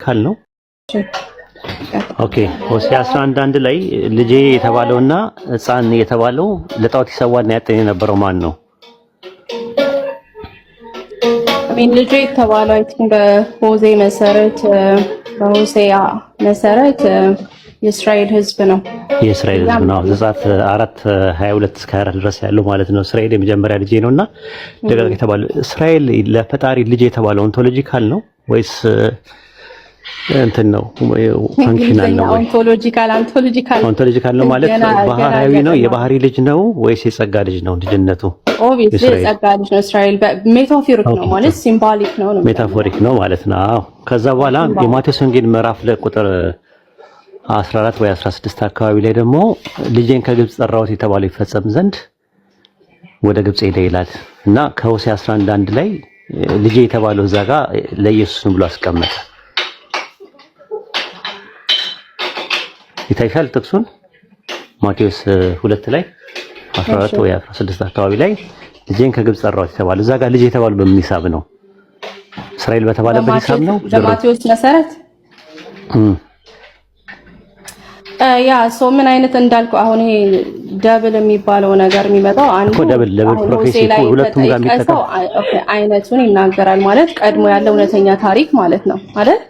ካል ነው። ኦኬ ሆሴዕ 11:1 ላይ ልጄ የተባለውና ሕፃን የተባለው ለጣዖት ይሰዋና ያጠን የነበረው ማን ነው? ልጄ የተባለው በሆሴዕ መሰረት በሆሴዕ መሰረት የእስራኤል ሕዝብ ነው። የእስራኤል ሕዝብ ነው። ዘጸአት 4:22 እስከ 24 ድረስ ያለው ማለት ነው። እስራኤል የመጀመሪያ ልጄ ነውና ደጋግ የተባለው እስራኤል ለፈጣሪ ልጄ የተባለው ኦንቶሎጂካል ነው ወይስ እንትን ነው? ፋንክሽናል ነው? ኦንቶሎጂካል ነው ማለት ባህሪያዊ ነው። የባህሪ ልጅ ነው ወይስ የጸጋ ልጅ ነው? ልጅነቱ ኦብቪየስሊ የጸጋ ልጅ ነው። እስራኤል ሜታፎሪክ ነው ማለት ሲምቦሊክ ነው ነው ሜታፎሪክ ነው ማለት ነው። አዎ ከዛ በኋላ የማቴዎስ ወንጌል ምዕራፍ ቁጥር 14 ወይ 16 አካባቢ ላይ ደግሞ ልጄን ከግብጽ ጠራሁት የተባለው ይፈጸም ዘንድ ወደ ግብጽ ሄደ ይላል እና ከሆሴዕ 11:1 ላይ ልጄ የተባለው እዛ ጋር ለኢየሱስ ነው ብሎ አስቀመጠ። ይታይሻል ጥቅሱን ማቴዎስ 2 ላይ 14 ወይ 16 አካባቢ ላይ ልጄን ከግብጽ ጠራሁት የተባለው እዛ ጋር ልጄ የተባለው በምን ሂሳብ ነው? እስራኤል በተባለበት ሂሳብ ነው በማቴዎስ መሰረት ያ ሰው ምን አይነት እንዳልኩ አሁን ይሄ ደብል የሚባለው ነገር የሚመጣው አንዱ ደብል ፕሮፌሲ ሁለቱም ጋር የሚጠቀም አይነቱን ይናገራል ማለት ቀድሞ ያለው እውነተኛ ታሪክ ማለት ነው አይደል?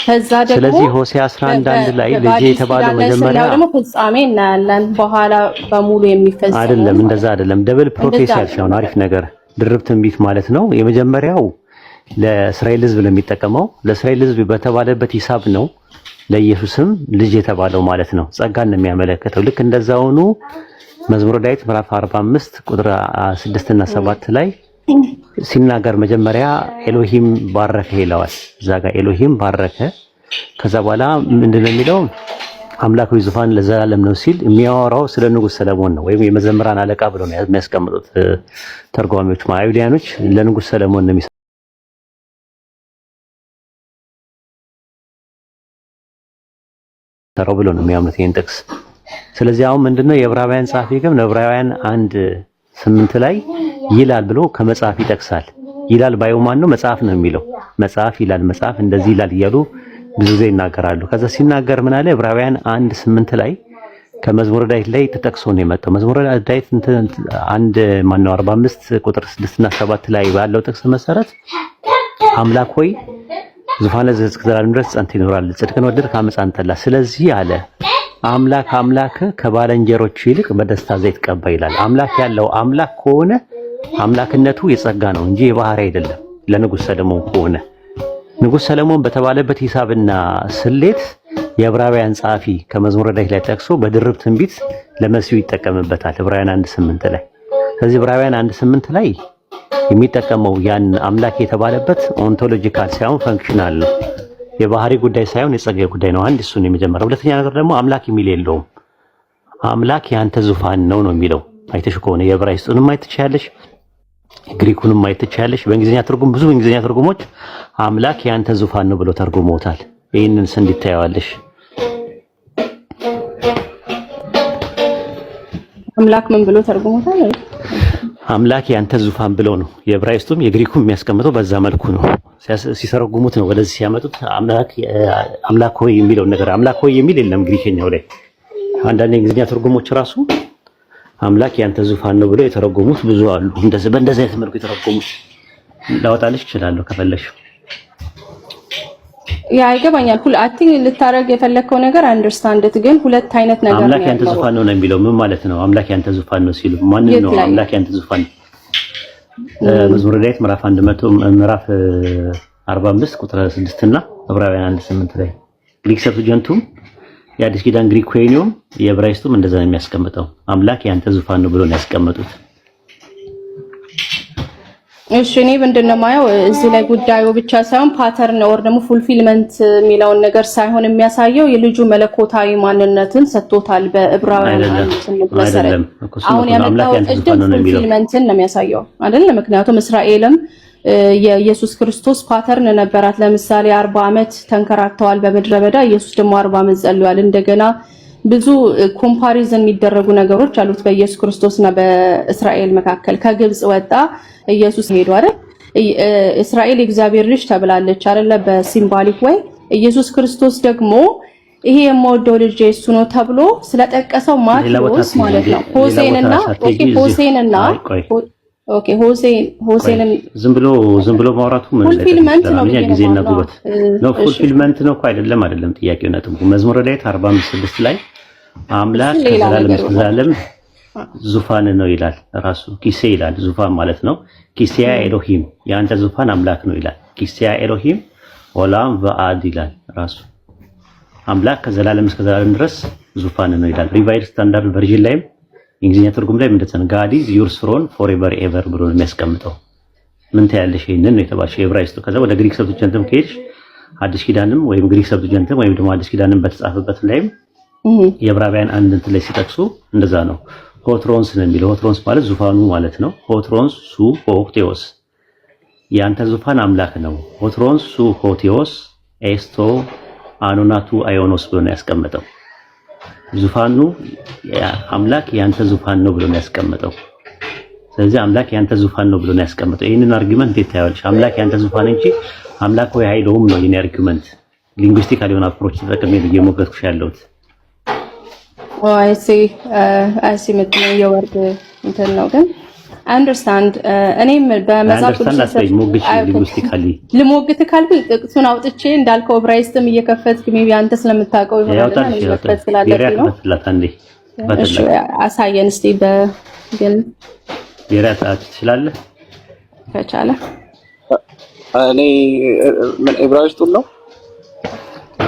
ከዛ ደግሞ ስለዚህ ሆሴዕ 11:1 ላይ ልጄ የተባለው መጀመሪያ ደግሞ ፍጻሜ እናያለን በኋላ በሙሉ የሚፈጸም አይደለም። እንደዛ አይደለም። ደብል ፕሮፌሲ ያልሽው አሪፍ ነገር ድርብ ትንቢት ማለት ነው። የመጀመሪያው ለእስራኤል ሕዝብ ለሚጠቀመው ለእስራኤል ሕዝብ በተባለበት ሂሳብ ነው። ለኢየሱስም ልጅ የተባለው ማለት ነው። ጸጋን ነው የሚያመለክተው። ልክ እንደዛውኑ መዝሙረ ዳዊት ምዕራፍ 45 ቁጥር 6 እና 7 ላይ ሲናገር መጀመሪያ ኤሎሂም ባረከ ይለዋል። እዛ ጋር ኤሎሂም ባረከ። ከዛ በኋላ ምንድነው የሚለው? አምላካዊ ዙፋን ለዘላለም ነው ሲል የሚያወራው ስለ ንጉሥ ሰለሞን ነው። ወይም የመዘምራን አለቃ ብሎ ነው የሚያስቀምጡት ተርጓሚዎች አይሁዳውያኖች ለንጉሥ ሰለሞን ነው ተራው ብሎ ነው የሚያምኑት ይሄን ጥቅስ። ስለዚህ አሁን ምንድነው የዕብራውያን ጸሐፊ ግን ዕብራውያን 1:8 ላይ ይላል ብሎ ከመጽሐፍ ይጠቅሳል። ይላል ባዩ ማን ነው? መጽሐፍ ነው የሚለው። መጽሐፍ ይላል፣ መጽሐፍ እንደዚህ ይላል እያሉ ብዙ ጊዜ ይናገራሉ። ከዛ ሲናገር ምን አለ? ዕብራውያን 1:8 ላይ ከመዝሙረ ዳዊት ላይ ተጠቅሶ ነው የመጣው። መዝሙረ ዳዊት 45 ቁጥር 6 እና 7 ላይ ባለው ጥቅስ መሰረት አምላክ ሆይ ዙፋን እስከ ዘላለም ድረስ ጸንቶ ይኖራል፣ ጽድቅን ወደድክ አመፃን ጠላህ። ስለዚህ አለ አምላክ ከባልንጀሮቹ ይልቅ በደስታ ዘይት ቀባ ይላል። አምላክ ያለው አምላክ ከሆነ አምላክነቱ የጸጋ ነው እንጂ የባህሪ አይደለም። ለንጉሥ ሰለሞን ከሆነ ንጉሥ ሰለሞን በተባለበት ሂሳብና ስሌት የዕብራውያን ጸሐፊ ከመዝሙረ ዳዊት ላይ ጠቅሶ በድርብ ትንቢት ለመሲሁ ይጠቀምበታል። ዕብራውያን 1:8 ላይ ስለዚህ ዕብራውያን 1:8 ላይ የሚጠቀመው ያን አምላክ የተባለበት ኦንቶሎጂካል ሳይሆን ፈንክሽናል ነው። የባህሪ ጉዳይ ሳይሆን የጸጋ ጉዳይ ነው። አንድ እሱ ነው የመጀመሪያው። ሁለተኛ ነገር ደግሞ አምላክ የሚል የለውም። አምላክ ያንተ ዙፋን ነው ነው የሚለው። አይተሽ ከሆነ የዕብራይስጡንም አይተቻለሽ፣ ግሪኩንም አይተቻለሽ። በእንግሊዝኛ ትርጉም ብዙ እንግሊዝኛ ትርጉሞች አምላክ ያንተ ዙፋን ነው ብሎ ተርጉመውታል። ይሄንን እንዲታያዋለሽ። አምላክ ምን ብሎ ተርጉመውታል? አምላክ ያንተ ዙፋን ብለው ነው የዕብራይስጡም የግሪኩም የሚያስቀምጠው በዛ መልኩ ነው። ሲሰረጉሙት ነው ወደዚህ ሲያመጡት አምላክ ሆይ የሚለው ነገር አምላክ ሆይ የሚል የለም ግሪከኛው ላይ። አንዳንድ የእንግሊዝኛ ትርጉሞች ራሱ አምላክ ያንተ ዙፋን ነው ብለው የተረጎሙት ብዙ አሉ። በእንደዚህ አይነት መልኩ የተረጎሙት ላወጣልሽ እችላለሁ ከፈለሽ። ያ ይገባኛል። አቲንግ ልታረግ የፈለከው ነገር አንደርስታንድት ግን ሁለት አይነት ነገር ነው። አምላክ ያንተ ዙፋን ነው የሚለው ምን ማለት ነው? አምላክ ያንተ ዙፋን ነው ሲሉ ማን ነው አምላክ ያንተ ዙፋን? መዝሙረ ዳዊት ምዕራፍ 45 ቁጥር 6 እና ዕብራውያን 1:8 ላይ ግሪክ ሰብጀንቱም የአዲስ ኪዳን ግሪክ ኮይኒዮም የዕብራይስጡም እንደዛ ነው የሚያስቀምጠው። አምላክ ያንተ ዙፋን ነው ብሎ ነው ያስቀመጡት። እሺ እኔ ምንድነው ማየው እዚህ ላይ ጉዳዩ ብቻ ሳይሆን ፓተርን ኦር ደግሞ ፉልፊልመንት የሚለውን ነገር ሳይሆን የሚያሳየው የልጁ መለኮታዊ ማንነትን ሰጥቶታል በዕብራውያን መሰረት። አሁን ያመጣው ቅድም ፉልፊልመንትን ነው የሚያሳየው አይደል? ምክንያቱም እስራኤልም የኢየሱስ ክርስቶስ ፓተርን ነበራት። ለምሳሌ 40 ዓመት ተንከራተዋል በምድረ በዳ፣ ኢየሱስ ደግሞ 40 ዓመት ጸልዋል። እንደገና ብዙ ኮምፓሪዝን የሚደረጉ ነገሮች አሉት በኢየሱስ ክርስቶስና በእስራኤል መካከል። ከግብጽ ወጣ ኢየሱስ ሄዶ አይደል? እስራኤል የእግዚአብሔር ልጅ ተብላለች አይደለ? በሲምቦሊክ ወይ ኢየሱስ ክርስቶስ ደግሞ ይሄ የምወደው ልጅ እሱ ነው ተብሎ ስለጠቀሰው ማቴዎስ ማለት ነው ሆሴንን ዝም ብሎ ማውራቱ ምን ፉልፊልመንት ነው ጊዜና ጉበት ነው። ፉልፊልመንት ነው እኮ አይደለም ጥያቄው ነጥቡ መዝሙረ ዳዊት 45:6 ላይ አምላክ ከዘላለም እስከ ዘላለም ዙፋን ነው ይላል። ራሱ ኪሴ ይላል ዙፋን ማለት ነው። ኪሲያ ኤሎሂም ያንተ ዙፋን አምላክ ነው ይላል። ኪሲያ ኤሎሂም ኦላም ወአድ ይላል። ራሱ አምላክ ከዘላለም እስከ ዘላለም ድረስ ዙፋን ነው ይላል። ሪቫይዝድ ስታንዳርድ ቨርዥን ላይም እንግሊዝኛ ትርጉም ላይ ምንድን ነው ጋድ ኢዝ ዩር ትሮን ፎርኤቨር ኤቨር ብሎ ነው የሚያስቀምጠው። ምን ታያለሽ? ይሄንን ነው የተባልሽ የዕብራይስጡ። ከዛ ወደ ግሪክ ሰብስቲቱሽንም ከሄድሽ አዲስ ኪዳንም ወይም ግሪክ ሰብስቲቱሽንም ወይም ደግሞ አዲስ ኪዳንም በተጻፈበት ላይም የዕብራውያን አንድ እንትን ላይ ሲጠቅሱ እንደዛ ነው። ሆትሮንስ ነው የሚለው። ሆትሮንስ ማለት ዙፋኑ ማለት ነው። ሆትሮንስ ሱ ሆቴዎስ ያንተ ዙፋን አምላክ ነው። ሆትሮንስ ሱ ሆቴዎስ ኤስቶ አኖናቱ አዮኖስ ብሎ ነው ያስቀመጠው። ዙፋኑ አምላክ ያንተ ዙፋን ነው ብሎ ነው ያስቀመጠው። ስለዚህ አምላክ ያንተ ዙፋን ነው ብሎ ነው ያስቀመጠው። ይሄንን አርጊመንት እንዴት ታያለሽ? አምላክ ያንተ ዙፋን እንጂ አምላክ ወይ አይደለም ነው የኔ አርጊመንት። ሊንጉስቲካሊ የሆነ አፕሮች ተጠቅሜ እየሞገትኩሽ ያለሁት። አይ ሲ ምትነው የወርድ እንትን ነው ግን አንደርስታንድ እኔም በመጽሐፍ ልሞግት ካልኩኝ ጥቅሱን አውጥቼ እንዳልከው ዕብራይስጥም እየከፈትክ ሜቢ አንተ ስለምታውቀው ይሆናል መክፈት ስላለብኝ ነው። እሺ አሳየን እስቲ በግል የራታ ትችላለህ ከቻለ እኔ ምን ዕብራይስጡን ነው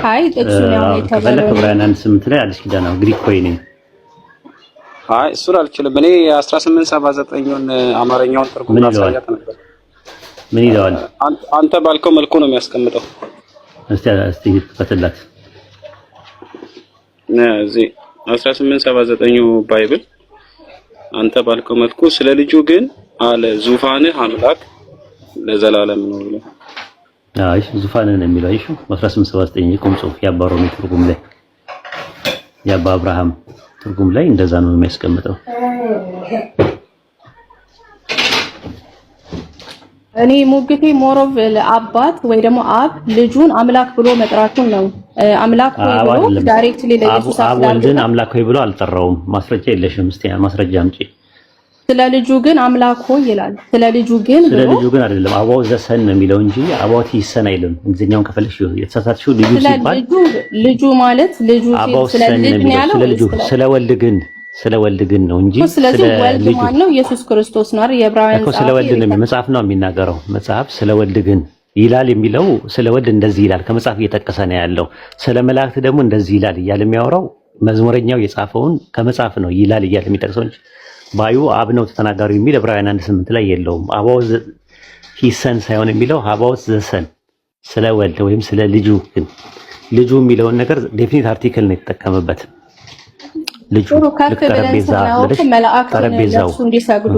አይ ጥቅሱን ያው የተባለው ዕብራውያን 1:8 ላይ አዲስ ኪዳን ነው ግሪክ ወይ ነኝ አይ እሱን አልችልም። እኔ 1879ን አማርኛውን ትርጉም አሳያት ነበር። ምን ይላል? አንተ ባልከው መልኩ ነው የሚያስቀምጠው። እስቲ ፈትላት እዚህ 1879 ባይብል አንተ ባልከው መልኩ ስለ ልጁ ግን አለ ዙፋንህ አምላክ ለዘላለም ነው ብሎ አይ ዙፋንህ ነው የሚለው። አይሹ 1879 ቆም ጽሁፍ ያባረው ትርጉም ላይ ያባ አብርሃም ትርጉም ላይ እንደዛ ነው የሚያስቀምጠው። እኔ ሙግቴ ሞሮቭ ለአባት ወይ ደግሞ አብ ልጁን አምላክ ብሎ መጥራቱን ነው። አምላክ ወይ ብሎ ዳይሬክትሊ ለኢየሱስ ወልድን አምላክ ወይ ብሎ አልጠራውም። ማስረጃ የለሽም? እስቲ ማስረጃ አምጪ። ስለ ልጁ ግን አምላክ ሆይ ይላል። ስለ ልጁ ግን አይደለም አባው ዘሰን ነው የሚለው እንጂ አባው ይሰን አይልም። እንግሊዝኛውን ከፈለሽ የተሳሳትሽው ልጁ ሲባል ልጁ ማለት ልጁ ስለ ልጅ ነው ያለው። ስለ ወልድ ግን ነው እንጂ ስለዚህ ወልድ ማን ነው? ኢየሱስ ክርስቶስ ነው አይደል? የዕብራውያን ጻፍ ስለ ወልድ ነው መጽሐፍ ነው የሚናገረው። መጽሐፍ ስለ ወልድ ግን ይላል የሚለው ስለ ወልድ እንደዚህ ይላል ከመጽሐፍ እየጠቀሰ ነው ያለው። ስለ መላእክት ደግሞ እንደዚህ ይላል እያለ የሚያወራው መዝሙረኛው የጻፈውን ከመጽሐፍ ነው ይላል እያለ የሚጠቅሰው እንጂ ባዩ አብ ነው ተናጋሪው የሚል ዕብራውያን 1:8 ላይ የለውም። አባው ሂሰን ሳይሆን የሚለው አባው ዘሰን ስለ ወልድ ወይም ስለ ልጁ ግን ልጁ የሚለውን ነገር ዴፊኒት አርቲክል ነው የተጠቀመበት። ልጁ ጠረጴዛው እንዲሰግዱ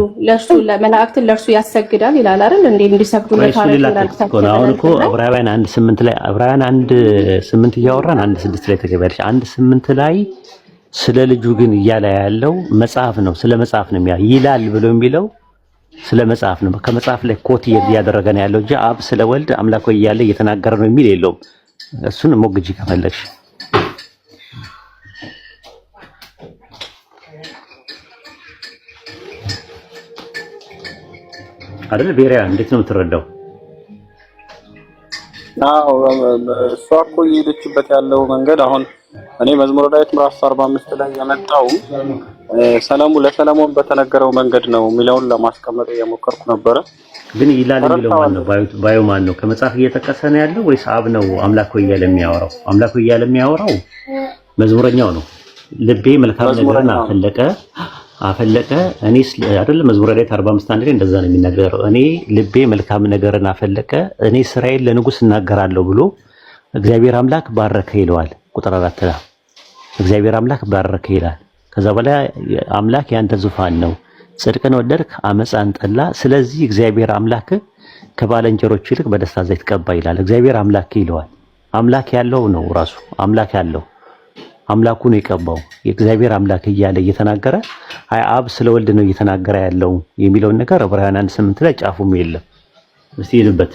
ለመላእክትን ለእርሱ ያሰግዳል ይላል አይደል? እንዴ እንዲሰግዱ ለታረቁ አሁን እኮ ዕብራውያን 1:8 ላይ ዕብራውያን 1:8 እያወራን 1:6 ላይ ተገባልሽ። 1:8 ላይ ስለ ልጁ ግን እያለ ያለው መጽሐፍ ነው። ስለ መጽሐፍ ነው ይላል ብሎ የሚለው ስለ መጽሐፍ ነው። ከመጽሐፍ ላይ ኮት እያደረገ ነው ያለው እንጂ አብ ስለ ወልድ አምላክ ወይ እያለ እየተናገረ ነው የሚል የለውም። እሱን ሞግጂ ከፈለግሽ አይደል? ቤሪያ እንዴት ነው የምትረዳው? አዎ እሷ እኮ እየሄደችበት ያለው መንገድ አሁን እኔ መዝሙረ ዳዊት ምዕራፍ 45 ላይ የመጣው ለሰለሞን በተነገረው መንገድ ነው የሚለውን ለማስቀመጥ እየሞከርኩ ነበረ። ግን ይላል የሚለው ማን ነው? ባዩ ማን ነው? ከመጽሐፍ እየተጠቀሰ ነው ያለው ወይስ አብ ነው አምላክ ሆይ እያለ የሚያወራው? አምላክ ሆይ እያለ የሚያወራው መዝሙረኛው ነው። ልቤ መልካም ነገርን አፈለቀ እኔስ አይደል? መዝሙረ ዳዊት 45 ላይ እንደዛ ነው የሚናገረው። እኔ ልቤ መልካም ነገርን አፈለቀ እኔ ስራዬን ለንጉስ እናገራለሁ ብሎ እግዚአብሔር አምላክ ባረከ ይለዋል። ቁጥር 4 ላይ እግዚአብሔር አምላክ ባረከ ይላል። ከዛ በኋላ አምላክ ያንተ ዙፋን ነው፣ ጽድቅን ወደድክ፣ አመፃን ጠላ፣ ስለዚህ እግዚአብሔር አምላክ ከባልንጀሮች ይልቅ በደስታ ዘይት ቀባ ይላል። እግዚአብሔር አምላክ ይለዋል። አምላክ ያለው ነው ራሱ አምላክ ያለው አምላኩ ነው የቀባው። የእግዚአብሔር አምላክ እያለ እየተናገረ አይ አብ ስለ ወልድ ነው እየተናገረ ያለው የሚለውን ነገር ዕብራውያን 1:8 ላይ ጫፉም የለም። እስቲ ሄድበት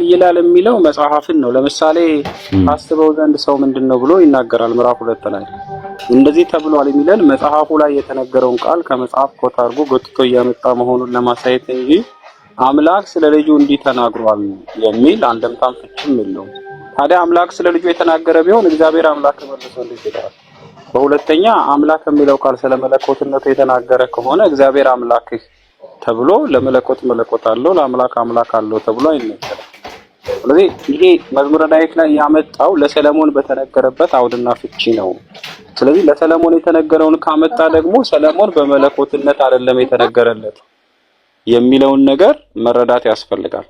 ይላል የሚለው መጽሐፍን ነው። ለምሳሌ አስበው ዘንድ ሰው ምንድነው ብሎ ይናገራል ምዕራፍ 2 ላይ እንደዚህ ተብሏል የሚለን መጽሐፉ ላይ የተነገረውን ቃል ከመጽሐፍ ኮት አድርጎ ጎትቶ እያመጣ መሆኑን ለማሳየት እንጂ አምላክ ስለ ልጁ እንዲህ ተናግሯል የሚል አንድምታም ፍቺም የለውም። ታዲያ አምላክ ስለ ልጁ የተናገረ ቢሆን እግዚአብሔር አምላክ መልሶ እንዴት ይላል? በሁለተኛ አምላክ የሚለው ቃል ስለ መለኮትነቱ የተናገረ ከሆነ እግዚአብሔር አምላክህ ተብሎ ለመለኮት መለኮት አለው ለአምላክ አምላክ አለው ተብሎ አይነገርም። ስለዚህ ይሄ መዝሙረ ዳዊት ላይ ያመጣው ለሰለሞን በተነገረበት አውድና ፍቺ ነው። ስለዚህ ለሰለሞን የተነገረውን ካመጣ ደግሞ ሰለሞን በመለኮትነት አይደለም የተነገረለት የሚለውን ነገር መረዳት ያስፈልጋል።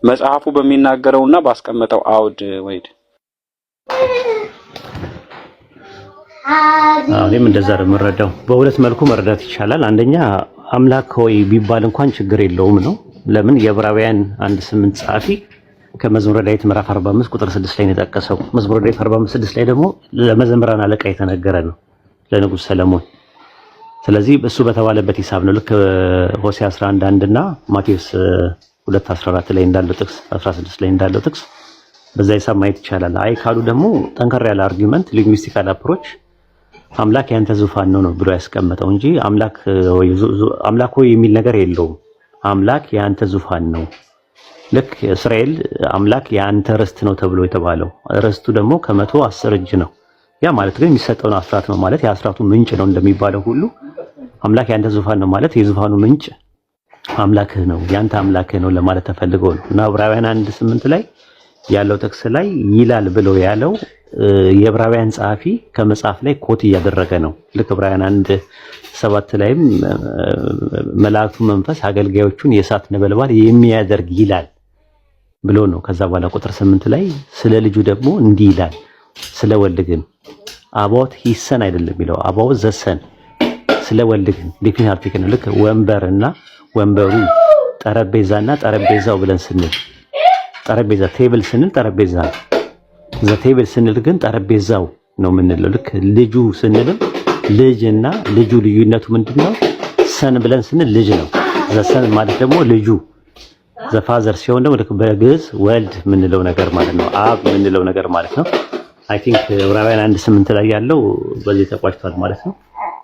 መጽሐፉ በሚናገረውና ባስቀመጠው አውድ ወይድ እኔም እንደዛ ነው የምረዳው። በሁለት መልኩ መረዳት ይቻላል። አንደኛ አምላክ ሆይ ቢባል እንኳን ችግር የለውም ነው። ለምን የዕብራውያን 1:8 ጸሐፊ ከመዝሙረ ዳዊት ምዕራፍ 45 ቁጥር 6 ላይ ነው የጠቀሰው። መዝሙረ ዳዊት 45:6 ላይ ደግሞ ለመዘምራን አለቃ የተነገረ ነው ለንጉሥ ሰለሞን። ስለዚህ እሱ በተባለበት ሂሳብ ነው። ልክ ሆሴዕ 11:1 እና ማቴዎስ 2:14 ላይ እንዳለው ጥቅስ 16 ላይ እንዳለው ጥቅስ በዛ ሂሳብ ማየት ይቻላል። አይ ካሉ ደግሞ ጠንከር ያለ አርጊመንት ሊንጉዊስቲካል አፕሮች አምላክ ያንተ ዙፋን ነው ብሎ ያስቀመጠው እንጂ አምላክ ሆይ የሚል ነገር የለውም። አምላክ ያንተ ዙፋን ነው። ልክ እስራኤል አምላክ ያንተ ርስት ነው ተብሎ የተባለው ርስቱ ደግሞ ከ110 እጅ ነው። ያ ማለት ግን የሚሰጠውን አስራት ነው ማለት የአስራቱ ምንጭ ነው እንደሚባለው ሁሉ አምላክ ያንተ ዙፋን ነው ማለት የዙፋኑ ምንጭ አምላክህ ነው ያንተ አምላክህ ነው ለማለት ተፈልገው ነው። እና ዕብራውያን 1:8 ላይ ያለው ጥቅስ ላይ ይላል ብለው ያለው የዕብራውያን ጸሐፊ ከመጽሐፍ ላይ ኮት እያደረገ ነው። ልክ ዕብራውያን 1:7 ላይም መላእክቱ መንፈስ አገልጋዮቹን የእሳት ነበልባል የሚያደርግ ይላል ብሎ ነው። ከዛ በኋላ ቁጥር 8 ላይ ስለ ልጁ ደግሞ እንዲህ ይላል። ስለ ወልድ ግን አባውት ሂሰን አይደለም የሚለው አባውት ዘሰን ስለ ወልድ ግን ዲፊኒት አርቲክል ነው። ልክ ወንበርና ወንበሩ ጠረጴዛና ጠረጴዛው ብለን ስንል ጠረጴዛ ቴብል ስንል ጠረጴዛ ዘ ቴብል ስንል ግን ጠረጴዛው ነው የምንለው። ልክ ልጁ ስንልም ልጅና ልጁ ልዩነቱ ምንድነው? ሰን ብለን ስንል ልጅ ነው። ዘሰን ማለት ደግሞ ልጁ ዘፋዘር ሲሆን ደግሞ ልክ በግዕዝ ወልድ የምንለው ነገር ማለት ነው። አብ የምንለው ነገር ማለት ነው። አይ ቲንክ ዕብራውያን 1:8 ላይ ያለው በዚህ ተቋጭቷል ማለት ነው።